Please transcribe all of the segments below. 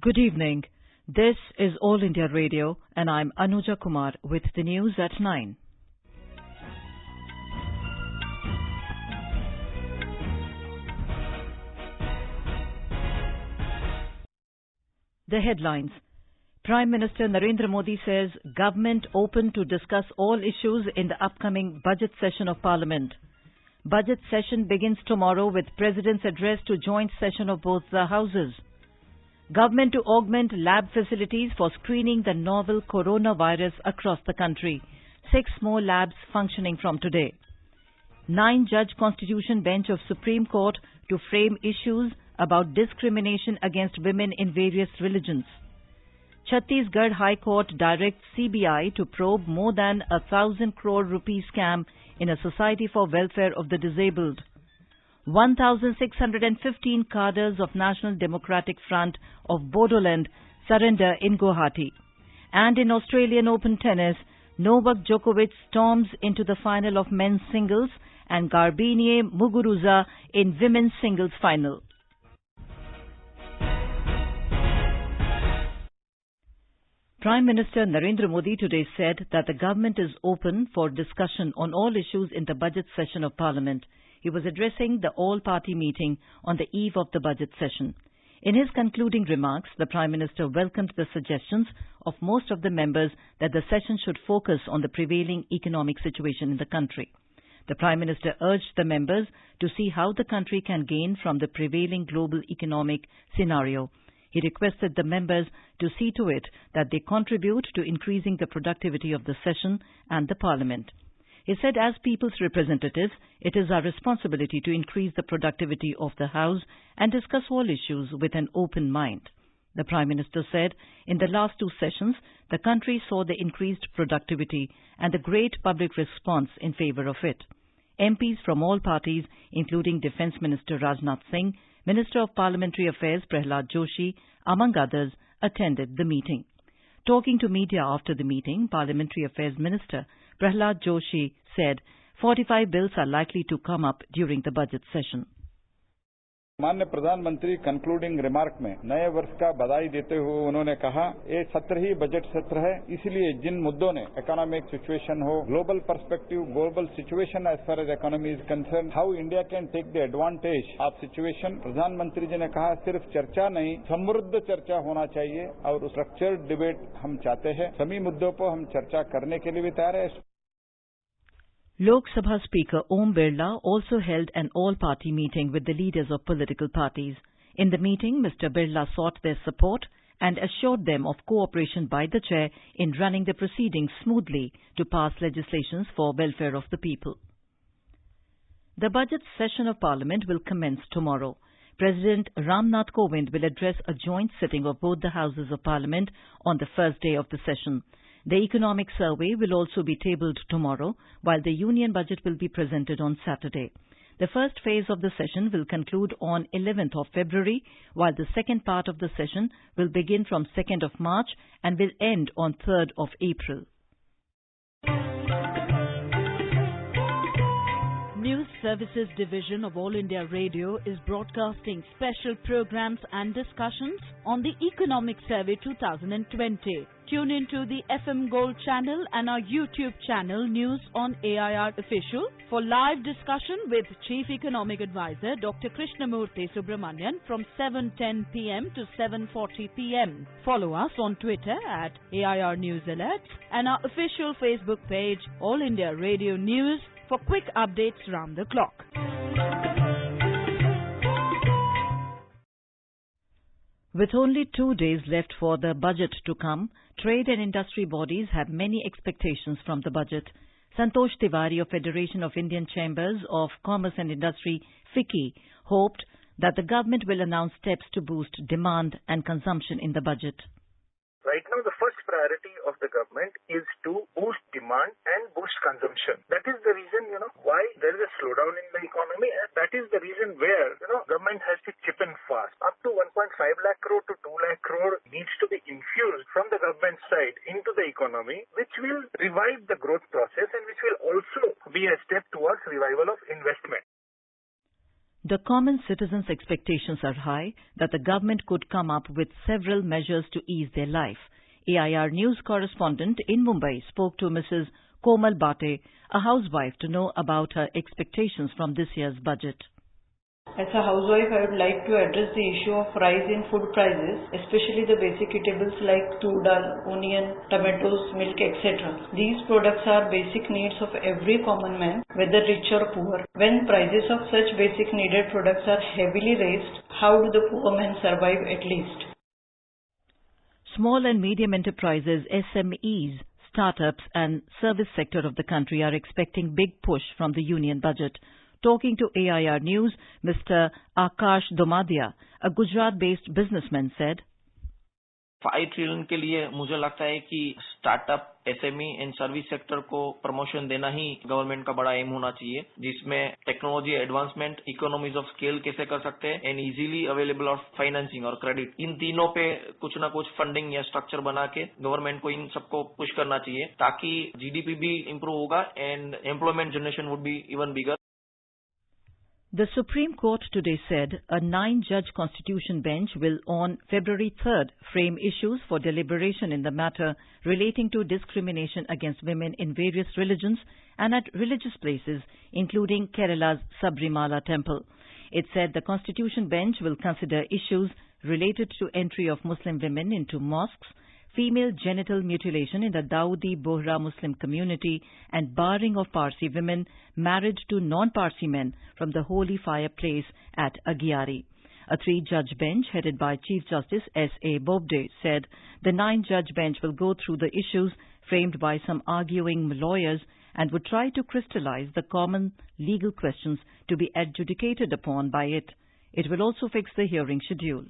Good evening. This is All India Radio and I'm Anuja Kumar with the news at 9. The headlines. Prime Minister Narendra Modi says government open to discuss all issues in the upcoming budget session of Parliament. Budget session begins tomorrow with President's address to joint session of both the houses. Government to augment lab facilities for screening the novel coronavirus across the country. 6 more labs functioning from today. 9-judge Constitution Bench of Supreme Court to frame issues about discrimination against women in various religions. Chattisgarh High Court directs CBI to probe more than 1,000 crore rupee scam in a society for welfare of the disabled. 1,615 cadres of National Democratic Front of Bodoland surrender in Guwahati. And in Australian Open tennis, Novak Djokovic storms into the final of men's singles and Gabrine Muguruaza in women's singles final. Prime Minister Narendra Modi today said that the government is open for discussion on all issues in the budget session of Parliament. He was addressing the all-party meeting on the eve of the budget session. In his concluding remarks, the Prime Minister welcomed the suggestions of most of the members that the session should focus on the prevailing economic situation in the country. The Prime Minister urged the members to see how the country can gain from the prevailing global economic scenario. He requested the members to see to it that they contribute to increasing the productivity of the session and the Parliament. He said, as people's representatives, it is our responsibility to increase the productivity of the House and discuss all issues with an open mind. The Prime Minister said, in the last 2 sessions, the country saw the increased productivity and the great public response in favour of it. MPs from all parties, including Defence Minister Rajnath Singh, Minister of Parliamentary Affairs Prahlad Joshi, among others, attended the meeting. Talking to media after the meeting, Parliamentary Affairs Minister Prahlad Joshi said 45 bills are likely to come up during the budget session. माननीय प्रधानमंत्री concluding remark में नए वर्ष का बधाई देते हुए उन्होंने कहा ये सत्र ही बजट सत्र है, इसलिए जिन मुद्दों ने इकोनॉमिक सिचुएशन हो, global perspective, global situation as far as economy is concern, how India can take the advantage of situation. प्रधानमंत्री जी ने कहा सिर्फ चर्चा नहीं, समृद्ध चर्चा होना चाहिए और स्ट्रक्चर्ड डिबेट हम चाहते हैं। सभी मुद्दों पर हम चर्चा करने के लिए भी तैयार है। Lok Sabha Speaker Om Birla also held an all-party meeting with the leaders of political parties. In the meeting, Mr. Birla sought their support and assured them of cooperation by the chair in running the proceedings smoothly to pass legislations for welfare of the people. The budget session of Parliament will commence tomorrow. President Ramnath Kovind will address a joint sitting of both the Houses of Parliament on the first day of the session. The economic survey will also be tabled tomorrow, while the union budget will be presented on Saturday. The first phase of the session will conclude on 11th of February, while the second part of the session will begin from 2nd of March and will end on 3rd of April. News Services Division of All India Radio is broadcasting special programs and discussions on the Economic Survey 2020. Tune into the FM Gold channel and our YouTube channel News on AIR Official for live discussion with Chief Economic Advisor Dr. Krishnamurthy Subramanian from 7:10 p.m. to 7:40 p.m. Follow us on Twitter at AIR News Alerts and our official Facebook page All India Radio News for quick updates round the clock. With only 2 days left for the budget to come, trade and industry bodies have many expectations from the budget. Santosh Tiwari of Federation of Indian Chambers of Commerce and Industry, FICCI, hoped that the government will announce steps to boost demand and consumption in the budget. Right now, the first priority of the government is to boost demand and boost consumption. That is the reason, why there is a slowdown in the economy, and that is the reason where, government has to chip in fast. Up to 1.5 lakh crore to 2 lakh crore needs to be infused from the government side into the economy, which will revive the growth process and which will also be a step towards revival of investment. The common citizens' expectations are high that the government could come up with several measures to ease their life. AIR News correspondent in Mumbai spoke to Mrs. Komal Bate, a housewife, to know about her expectations from this year's budget. As a housewife, I would like to address the issue of rise in food prices, especially the basic eatables like tur dal, onion, tomatoes, milk, etc. These products are basic needs of every common man, whether rich or poor. When prices of such basic needed products are heavily raised, how do the poor men survive at least? Small and medium enterprises, SMEs, startups and service sector of the country are expecting big push from the union budget. Talking to AIR News, Mr. Akash Domadia, a Gujarat-based businessman, said, 5 trillion के लिए मुझे लगता है कि startup, SME and service sector को promotion देना ही government का बड़ा एम होना चाहिए, जिसमें technology advancement, economies of scale कैसे कर सकते हैं and easily available of financing और क्रेडिट, इन तीनों पे कुछ ना कुछ फंडिंग या स्ट्रक्चर बना के गवर्नमेंट को इन सबको पुश करना चाहिए ताकि जीडीपी भी इम्प्रूव होगा and employment generation would be even bigger. The Supreme Court today said a 9-judge constitution bench will on February 3rd frame issues for deliberation in the matter relating to discrimination against women in various religions and at religious places, including Kerala's Sabrimala temple. It said the constitution bench will consider issues related to entry of Muslim women into mosques, female genital mutilation in the Dawoodi Bohra Muslim community and barring of Parsi women married to non-Parsi men from the holy fire place at Agyari. A 3-judge bench headed by Chief Justice S.A. Bobde said the 9-judge bench will go through the issues framed by some arguing lawyers and would try to crystallize the common legal questions to be adjudicated upon by it. It will also fix the hearing schedule.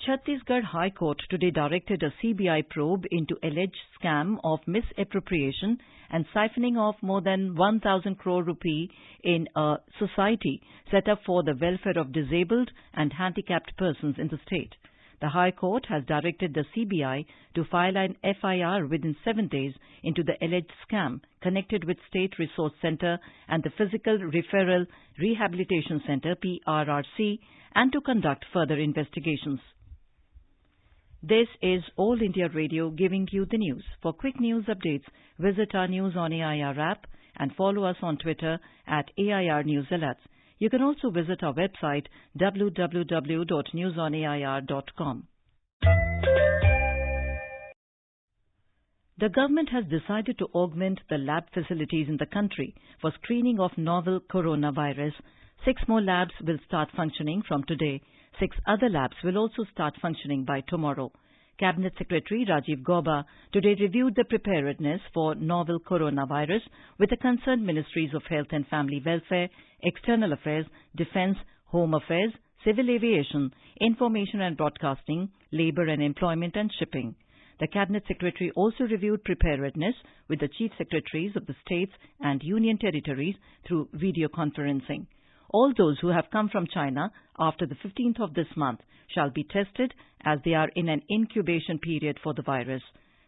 Chattisgarh High Court today directed a CBI probe into alleged scam of misappropriation and siphoning off more than 1,000 crore rupee in a society set up for the welfare of disabled and handicapped persons in the state. The High Court has directed the CBI to file an FIR within 7 days into the alleged scam connected with State Resource Centre and the Physical Referral Rehabilitation Centre PRRC and to conduct further investigations. This is All India Radio giving you the news. For quick news updates, visit our News on AIR app and follow us on Twitter at AIR News Alerts. You can also visit our website www.newsonair.com. The government has decided to augment the lab facilities in the country for screening of novel coronavirus. 6 more labs will start functioning from today. 6 other labs will also start functioning by tomorrow. Cabinet Secretary Rajiv Gauba today reviewed the preparedness for novel coronavirus with the concerned Ministries of Health and Family Welfare, External Affairs, Defence, Home Affairs, Civil Aviation, Information and Broadcasting, Labour and Employment and Shipping. The Cabinet Secretary also reviewed preparedness with the Chief Secretaries of the states and Union Territories through video conferencing. All those who have come from China after the 15th of this month shall be tested as they are in an incubation period for the virus.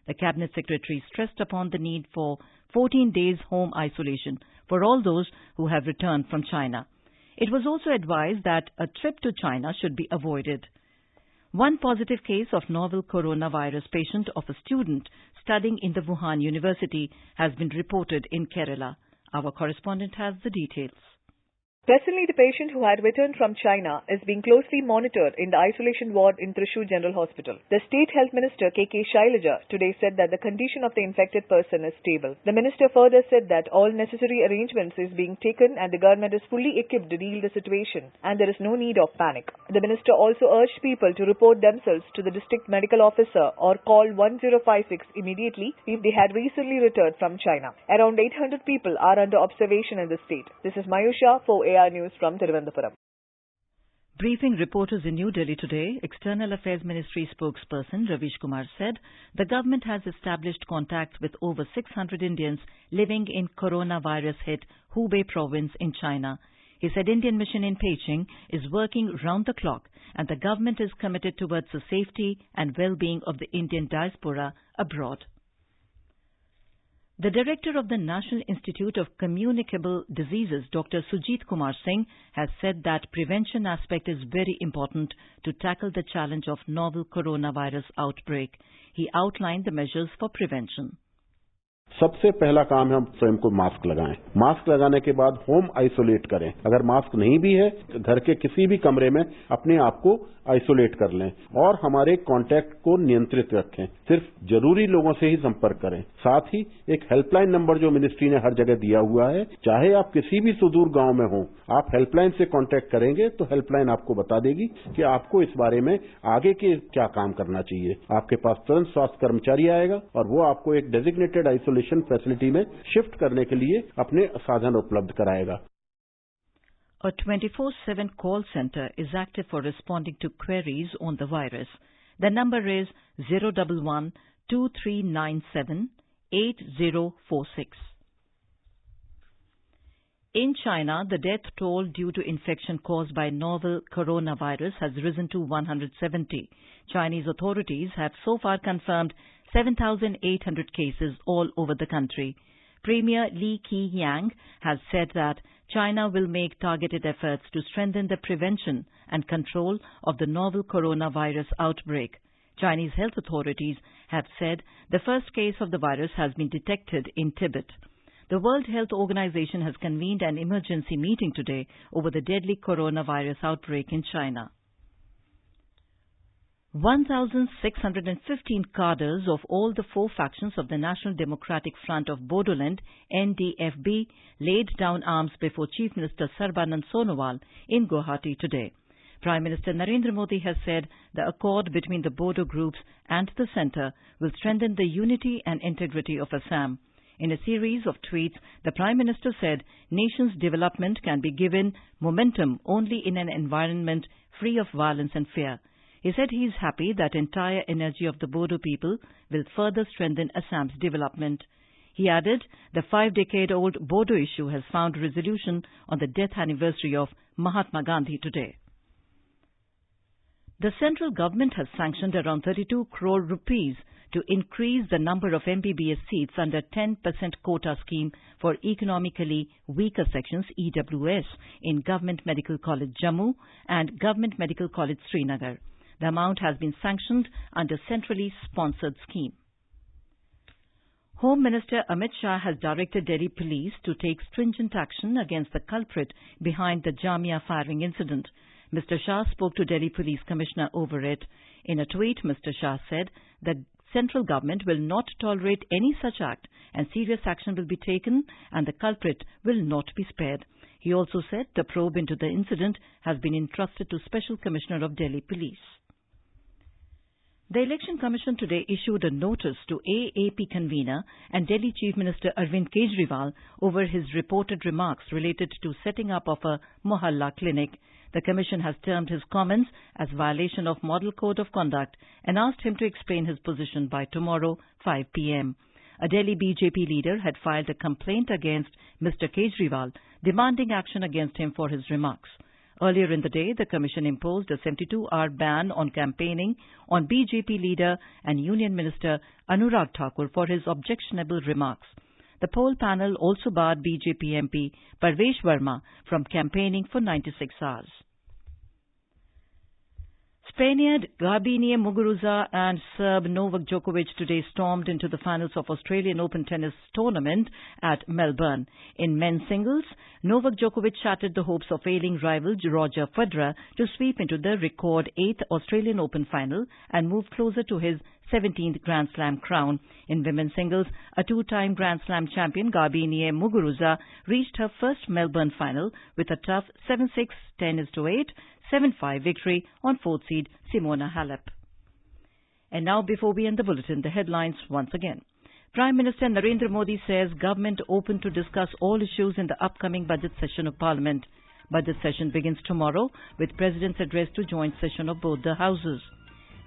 The Cabinet Secretary stressed upon the need for 14 days home isolation for all those who have returned from China. It was also advised that a trip to China should be avoided. One positive case of novel coronavirus patient of a student studying in the Wuhan University has been reported in Kerala. Our correspondent has the details. Presently, the patient who had returned from China is being closely monitored in the isolation ward in Thrissur General Hospital. The State Health Minister K.K. Shailaja today said that the condition of the infected person is stable. The minister further said that all necessary arrangements is being taken and the government is fully equipped to deal with the situation and there is no need of panic. The minister also urged people to report themselves to the district medical officer or call 1056 immediately if they had recently returned from China. Around 800 people are under observation in the state. This is Mayusha for AIR News from Thiruvananthapuram. Briefing reporters in New Delhi today, External Affairs Ministry spokesperson Ravish Kumar said the government has established contacts with over 600 Indians living in coronavirus-hit Hubei province in China. He said Indian mission in Beijing is working round the clock and the government is committed towards the safety and well-being of the Indian diaspora abroad. The director of the National Institute of Communicable Diseases, Dr. Sujit Kumar Singh, has said that prevention aspect is very important to tackle the challenge of novel coronavirus outbreak. He outlined the measures for prevention. सबसे पहला काम है हम स्वयं को mask लगाएं। Mask लगाने के बाद होम आइसोलेट करें। अगर मास्क नहीं भी है घर के किसी भी कमरे में अपने आप को आइसोलेट कर लें और हमारे कांटेक्ट को नियंत्रित रखें। सिर्फ जरूरी लोगों से ही संपर्क करें। साथ ही एक हेल्पलाइन नंबर जो मिनिस्ट्री ने हर जगह दिया हुआ है, चाहे आप किसी भी सुदूर गांव में हो, आप हेल्पलाइन से कांटेक्ट करेंगे तो हेल्पलाइन आपको बता देगी कि आपको इस बारे में आगे के क्या काम करना चाहिए। आपके पास तुरंत स्वास्थ्य कर्मचारी आएगा और वो आपको एक डेजिग्नेटेड आइसोलेशन फैसिलिटी में शिफ्ट करने के लिए अपने साधन उपलब्ध कराएगा। A 24/7 call center is active for responding to queries on the virus. The number is 011-2397-8046. In China, the death toll due to infection caused by novel coronavirus has risen to 170. Chinese authorities have so far confirmed 7,800 cases all over the country. Premier Li Keqiang has said that China will make targeted efforts to strengthen the prevention and control of the novel coronavirus outbreak. Chinese health authorities have said the first case of the virus has been detected in Tibet. The World Health Organization has convened an emergency meeting today over the deadly coronavirus outbreak in China. 1,615 cadres of all the four factions of the National Democratic Front of Bodoland, NDFB, laid down arms before Chief Minister Sarbanand Sonowal in Guwahati today. Prime Minister Narendra Modi has said the accord between the Bodo groups and the centre will strengthen the unity and integrity of Assam. In a series of tweets, the Prime Minister said nation's development can be given momentum only in an environment free of violence and fear. He said he is happy that entire energy of the Bodo people will further strengthen Assam's development. He added the 5-decade-old Bodo issue has found resolution on the death anniversary of Mahatma Gandhi today. The central government has sanctioned around 32 crore rupees to increase the number of MBBS seats under 10% quota scheme for economically weaker sections EWS in Government Medical College Jammu and Government Medical College Srinagar. The amount has been sanctioned under centrally sponsored scheme. Home Minister Amit Shah has directed Delhi Police to take stringent action against the culprit behind the Jamia firing incident. Mr. Shah spoke to Delhi Police Commissioner over it. In a tweet, Mr. Shah said the central government will not tolerate any such act and serious action will be taken and the culprit will not be spared. He also said the probe into the incident has been entrusted to Special Commissioner of Delhi Police. The Election Commission today issued a notice to AAP convener and Delhi Chief Minister Arvind Kejriwal over his reported remarks related to setting up of a Mohalla clinic. The Commission has termed his comments as violation of Model Code of Conduct and asked him to explain his position by tomorrow 5 p.m. A Delhi BJP leader had filed a complaint against Mr. Kejriwal, demanding action against him for his remarks. Earlier in the day, the Commission imposed a 72-hour ban on campaigning on BJP leader and Union Minister Anurag Thakur for his objectionable remarks. The poll panel also barred BJP MP Parvesh Verma from campaigning for 96 hours. Spaniard Gabrine Muguruaza and Serb Novak Djokovic today stormed into the finals of Australian Open tennis tournament at Melbourne. In men's singles, Novak Djokovic shattered the hopes of ailing rival Roger Federer to sweep into the record 8th Australian Open final and move closer to his 17th Grand Slam crown. In women's singles, a two-time Grand Slam champion Gabrine Muguruaza reached her first Melbourne final with a tough 7-6, 10-8, 7-5 victory on fourth seed Simona Halep. And now, before we end the bulletin, the headlines once again. Prime Minister Narendra Modi says government open to discuss all issues in the upcoming budget session of Parliament. Budget session begins tomorrow with President's address to joint session of both the houses.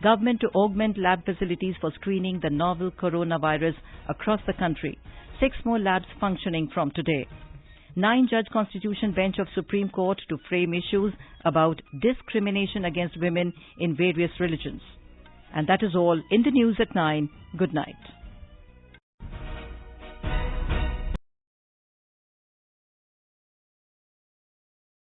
Government to augment lab facilities for screening the novel coronavirus across the country. 6 more labs functioning from today. 9-judge Constitution Bench of Supreme Court to frame issues about discrimination against women in various religions. And that is all in the news at 9. Good night.